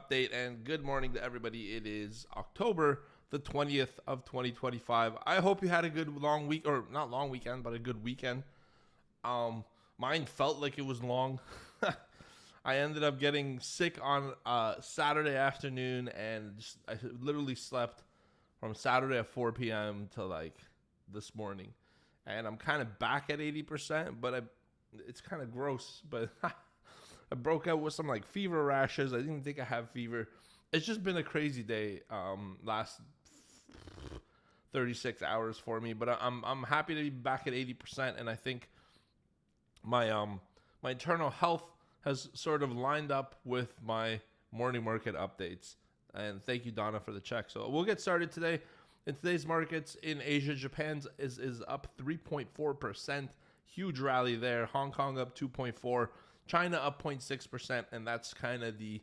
update, and good morning to everybody. It is October the 20th of 2025. I hope you had a good long week, or not long weekend, but a good weekend. Mine felt like it was long. I ended up getting sick on Saturday afternoon, and I literally slept from Saturday at 4 p.m. to like this morning. And I'm kind of back at 80%, but it's kind of gross. But I broke out with some like fever rashes. I didn't think I have fever. It's just been a crazy day last 36 hours for me. But I'm happy to be back at 80%, and I think my my internal health has sort of lined up with my morning market updates. And thank you, Donna, for the check. So we'll get started today. In today's markets in Asia, Japan's is up 3.4%. Huge rally there. Hong Kong up 2.4%. China up 0.6%. And that's kind of the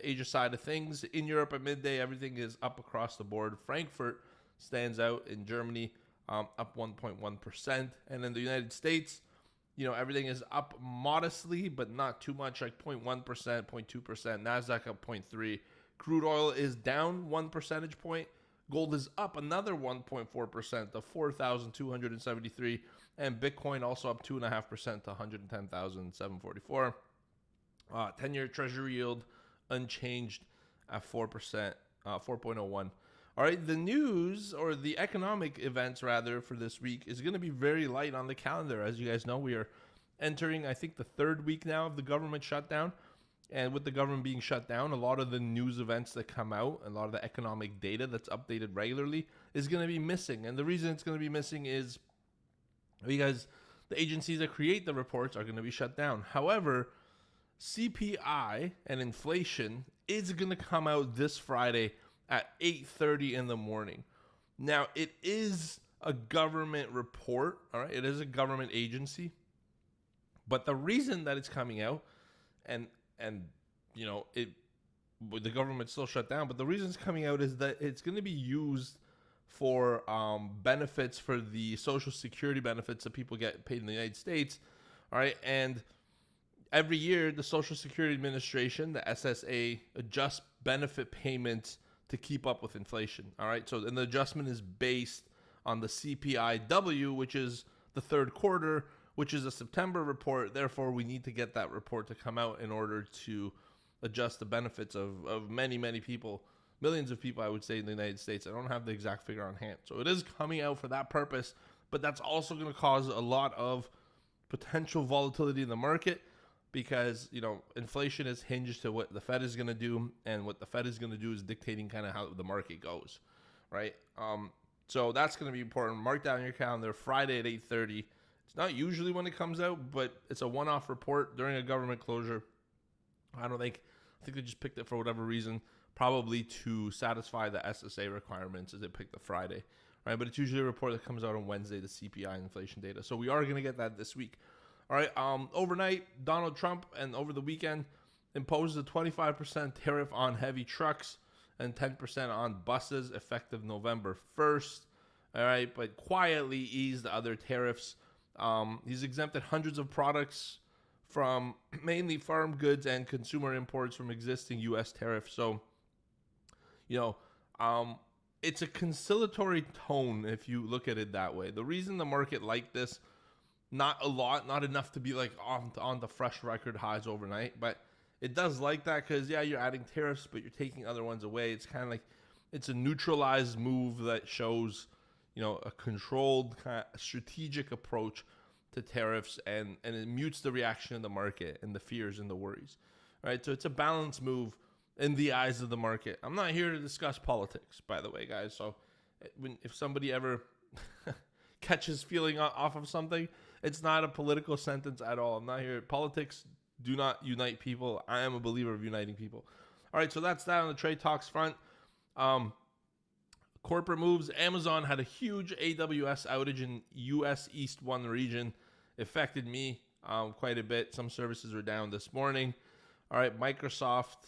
Asia side of things. In Europe at midday, everything is up across the board. Frankfurt stands out in Germany, up 1.1%. And in the United States, everything is up modestly, but not too much, like 0.1%, 0.2%. NASDAQ up 0.3%. Crude oil is down 1 percentage point. Gold is up another 1.4% to 4,273. And Bitcoin also up 2.5% to 110,744. 10-year Treasury yield unchanged at 4%, 4.01. All right, the news, or the economic events rather, for this week is going to be very light on the calendar. As you guys know, we are entering, I think, the third week now of the government shutdown. And with the government being shut down, a lot of the news events that come out, a lot of the economic data that's updated regularly is going to be missing. And the reason it's going to be missing is because the agencies that create the reports are going to be shut down. However, CPI and inflation is going to come out this Friday at 8:30 in the morning. Now, it is a government report, all right? It is a government agency. But the reason that it's coming out, and the government's still shut down, but the reason it's coming out is that it's going to be used for benefits for the Social Security benefits that people get paid in the United States, all right? And every year, the Social Security Administration, the SSA, adjusts benefit payments to keep up with inflation, all right? So, and the adjustment is based on the CPIW, which is the third quarter, which is a September report. Therefore, we need to get that report to come out in order to adjust the benefits of many, many people, millions of people, I would say, in the United States. I don't have the exact figure on hand. So it is coming out for that purpose, but that's also going to cause a lot of potential volatility in the market because, inflation is hinged to what the Fed is going to do, and what the Fed is going to do is dictating kind of how the market goes, right? So that's going to be important. Mark down your calendar, Friday at 8:30. It's not usually when it comes out, but it's a one-off report during a government closure. I think they just picked it for whatever reason, probably to satisfy the SSA requirements as they picked the Friday, right? But it's usually a report that comes out on Wednesday, the CPI inflation data. So we are going to get that this week. All right, overnight, Donald Trump, and over the weekend, imposed a 25% tariff on heavy trucks and 10% on buses effective November 1st. All right, but quietly eased other tariffs. He's exempted hundreds of products from mainly farm goods and consumer imports from existing U.S. tariffs. So, it's a conciliatory tone if you look at it that way. The reason the market liked this, not a lot, not enough to be like on the fresh record highs overnight, but it does like that because, yeah, you're adding tariffs, but you're taking other ones away. It's kind of like it's a neutralized move that shows a controlled, kind of strategic approach to tariffs, and it mutes the reaction of the market and the fears and the worries. All right, so it's a balanced move in the eyes of the market. I'm not here to discuss politics, by the way, guys. So if somebody ever catches feeling off of something, it's not a political sentence at all. I'm not here. Politics do not unite people. I am a believer of uniting people. All right, so that's that on the trade talks front. Corporate moves. Amazon had a huge AWS outage in U.S. East 1 region. Affected me quite a bit. Some services were down this morning. All right, Microsoft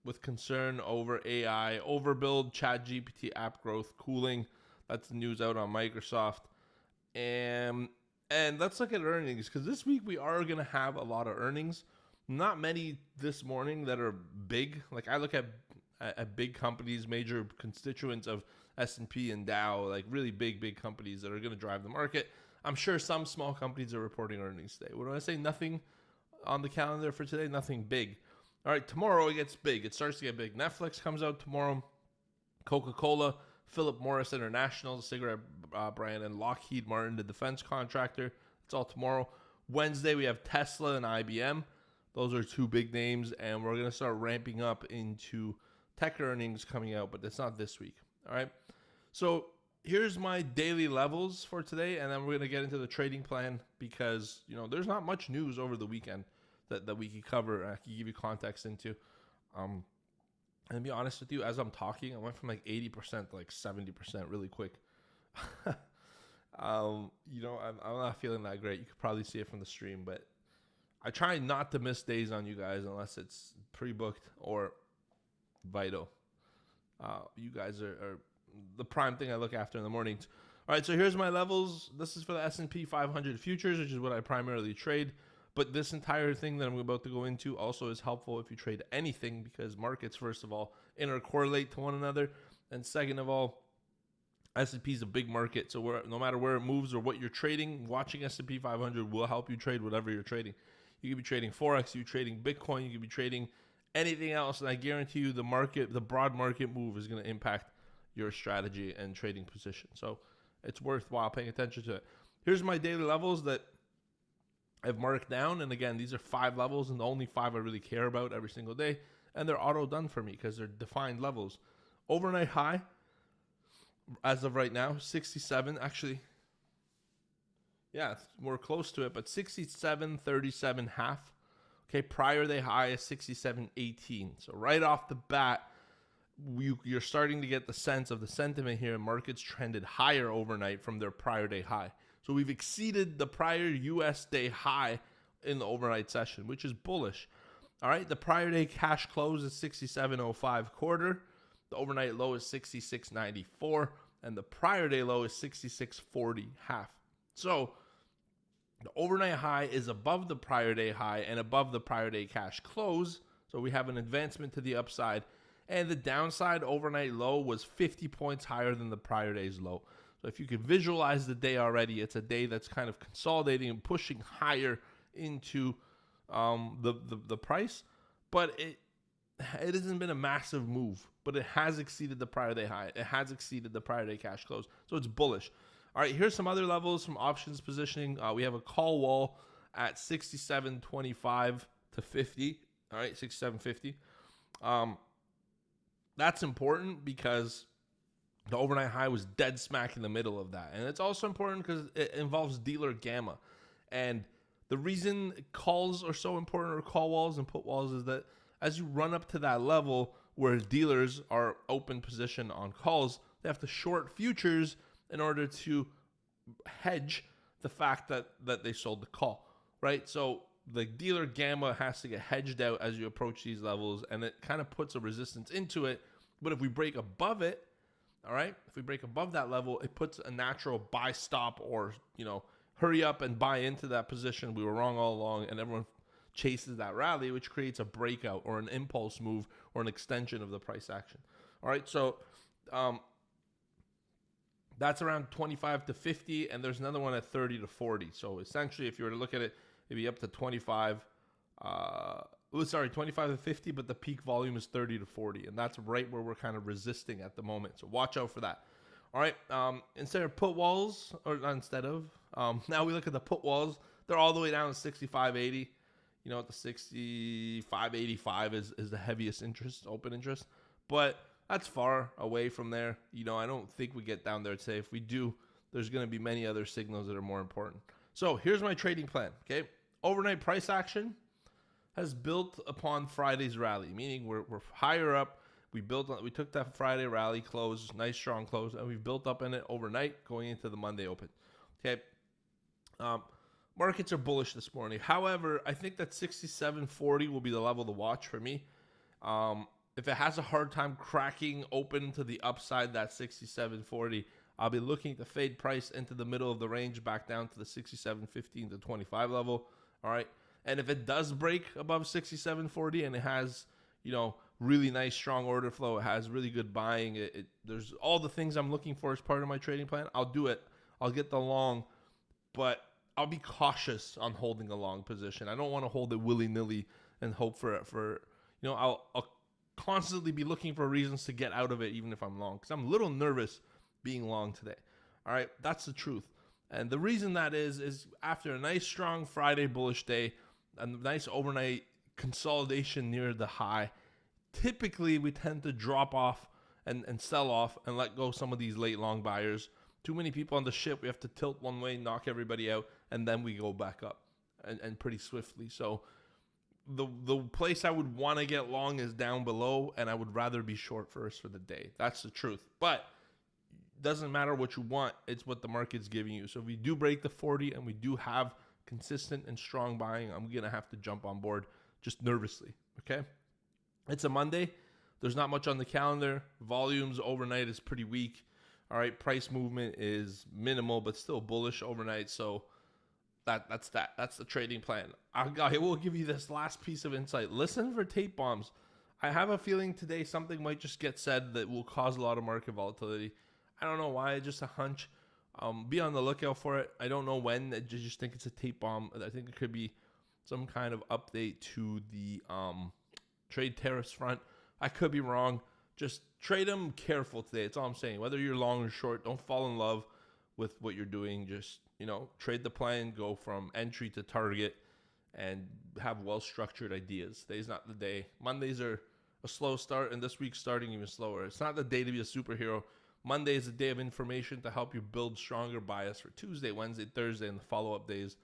with concern over AI, overbuild, ChatGPT app growth cooling. That's the news out on Microsoft. And let's look at earnings, because this week we are going to have a lot of earnings. Not many this morning that are big. Like I look at big companies, major constituents of S&P and Dow, like really big companies that are going to drive the market. I'm sure some small companies are reporting earnings today. When I say nothing on the calendar for today, nothing big. All right, tomorrow it gets big. It starts to get big. Netflix comes out tomorrow. Coca-Cola, Philip Morris International, the cigarette brand, and Lockheed Martin, the defense contractor. It's all tomorrow. Wednesday, we have Tesla and IBM. Those are two big names, and we're going to start ramping up into tech earnings coming out, but it's not this week. All right. So here's my daily levels for today, and then we're going to get into the trading plan because, there's not much news over the weekend that we can cover and I can give you context into. And to be honest with you, as I'm talking, I went from like 80% to like 70% really quick. I'm not feeling that great. You could probably see it from the stream, but I try not to miss days on you guys unless it's pre-booked or vital. You guys are the prime thing I look after in the mornings. All right, so here's my levels. This is for the S&P 500 futures, which is what I primarily trade. But this entire thing that I'm about to go into also is helpful if you trade anything because markets, first of all, intercorrelate to one another. And second of all, S&P is a big market. So no matter where it moves or what you're trading, watching S&P 500 will help you trade whatever you're trading. You could be trading Forex, you could be trading Bitcoin, you could be trading anything else. And I guarantee you the broad market move is going to impact your strategy and trading position. So it's worthwhile paying attention to it. Here's my daily levels that I've marked down. And again, these are 5 levels and the only 5 I really care about every single day. And they're auto done for me because they're defined levels. Overnight high, as of right now, 67. Actually, yeah, we're close to it, but 67.37 half. Okay, prior day high is 67.18. So right off the bat, you're starting to get the sense of the sentiment here. Markets trended higher overnight from their prior day high. So we've exceeded the prior US day high in the overnight session, which is bullish. All right, the prior day cash close is 67.05 quarter. The overnight low is 66.94, and the prior day low is 66.40 half. So the overnight high is above the prior day high and above the prior day cash close. So we have an advancement to the upside. And the downside overnight low was 50 points higher than the prior day's low. So if you could visualize the day already, it's a day that's kind of consolidating and pushing higher into the price. But it hasn't been a massive move, but it has exceeded the prior day high. It has exceeded the prior day cash close. So it's bullish. All right, here's some other levels from options positioning. We have a call wall at 67.25 to 50. All right, 67.50. That's important because the overnight high was dead smack in the middle of that. And it's also important because it involves dealer gamma. And the reason calls are so important, or call walls and put walls, is that as you run up to that level where dealers are open position on calls, they have to short futures in order to hedge the fact that they sold the call, right? So the dealer gamma has to get hedged out as you approach these levels, and it kind of puts a resistance into it. But if we break above it, all right, if we break above that level, it puts a natural buy stop, or, hurry up and buy into that position. We were wrong all along, and everyone chases that rally, which creates a breakout or an impulse move or an extension of the price action. All right, so that's around 25 to 50, and there's another one at 30 to 40. So essentially, if you were to look at it, it'd be up to 25 to 50, but the peak volume is 30 to 40, and that's right where we're kind of resisting at the moment. So watch out for that. All right, instead of put walls, or not instead of, now we look at the put walls. They're all the way down to 65.80. At the 65.85 is the heaviest interest, open interest, but that's far away from there. I don't think we get down there today. If we do, there's going to be many other signals that are more important. So here's my trading plan. Okay, overnight price action has built upon Friday's rally, meaning we're higher up. We took that Friday rally close, nice strong close, and we've built up in it overnight going into the Monday open. Okay, markets are bullish this morning. However, I think that 67.40 will be the level to watch for me. If it has a hard time cracking open to the upside, that 67.40, I'll be looking to fade price into the middle of the range, back down to the 67.15 to 25 level. All right. And if it does break above 67.40 and it has, really nice strong order flow, it has really good buying, there's all the things I'm looking for as part of my trading plan, I'll do it. I'll get the long, but I'll be cautious on holding a long position. I don't want to hold it willy-nilly and hope for I'll constantly be looking for reasons to get out of it even if I'm long, because I'm a little nervous being long today. All right, that's the truth. And the reason that is after a nice strong Friday bullish day, a nice overnight consolidation near the high, typically we tend to drop off and sell off and let go some of these late long buyers. Too many people on the ship. We have to tilt one way, knock everybody out, and then we go back up and pretty swiftly. So the place I would want to get long is down below, and I would rather be short first for the day. That's the truth. But doesn't matter what you want. It's what the market's giving you. So if we do break the 40 and we do have consistent and strong buying, I'm going to have to jump on board just nervously. Okay. It's a Monday. There's not much on the calendar. Volumes overnight is pretty weak. All right. Price movement is minimal, but still bullish overnight. So that's that. That's the trading plan. I will give you this last piece of insight. Listen for tape bombs. I have a feeling today something might just get said that will cause a lot of market volatility. I don't know why, just a hunch. Be on the lookout for it. I don't know when. I just think it's a tape bomb. I think it could be some kind of update to the trade tariffs front. I could be wrong. Just trade them careful today. That's all I'm saying. Whether you're long or short, don't fall in love with what you're doing. Just, trade the plan, go from entry to target, and have well-structured ideas. Today's not the day. Mondays are a slow start, and this week's starting even slower. It's not the day to be a superhero. Monday is a day of information to help you build stronger bias for Tuesday, Wednesday, Thursday, and the follow-up days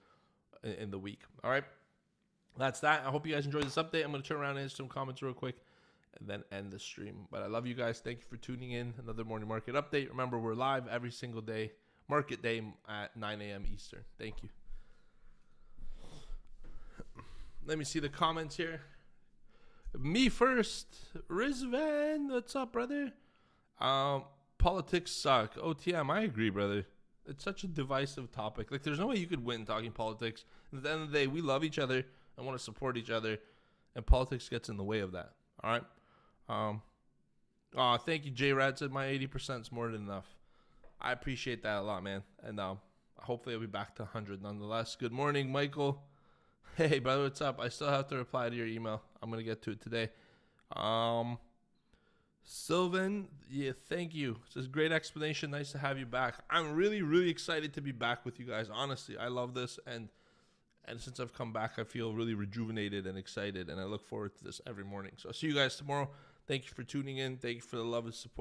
in the week. All right? That's that. I hope you guys enjoyed this update. I'm going to turn around and answer some comments real quick and then end the stream. But I love you guys. Thank you for tuning in. Another morning market update. Remember, we're live every single day, market day at 9 a.m. Eastern. Thank you. Let me see the comments here. Me first. Rizvan, what's up, brother? Politics suck. OTM, I agree, brother. It's such a divisive topic. Like, there's no way you could win talking politics. At the end of the day, we love each other and want to support each other, and politics gets in the way of that. All right? Thank you, J-Rad said my 80% is more than enough. I appreciate that a lot, man. And hopefully I'll be back to 100 nonetheless. Good morning, Michael. Hey, brother, what's up? I still have to reply to your email. I'm going to get to it today. Sylvan, yeah, thank you. It's a great explanation. Nice to have you back. I'm really, really excited to be back with you guys. Honestly, I love this, and since I've come back, I feel really rejuvenated and excited, and I look forward to this every morning. So I'll see you guys tomorrow. Thank you for tuning in. Thank you for the love and support.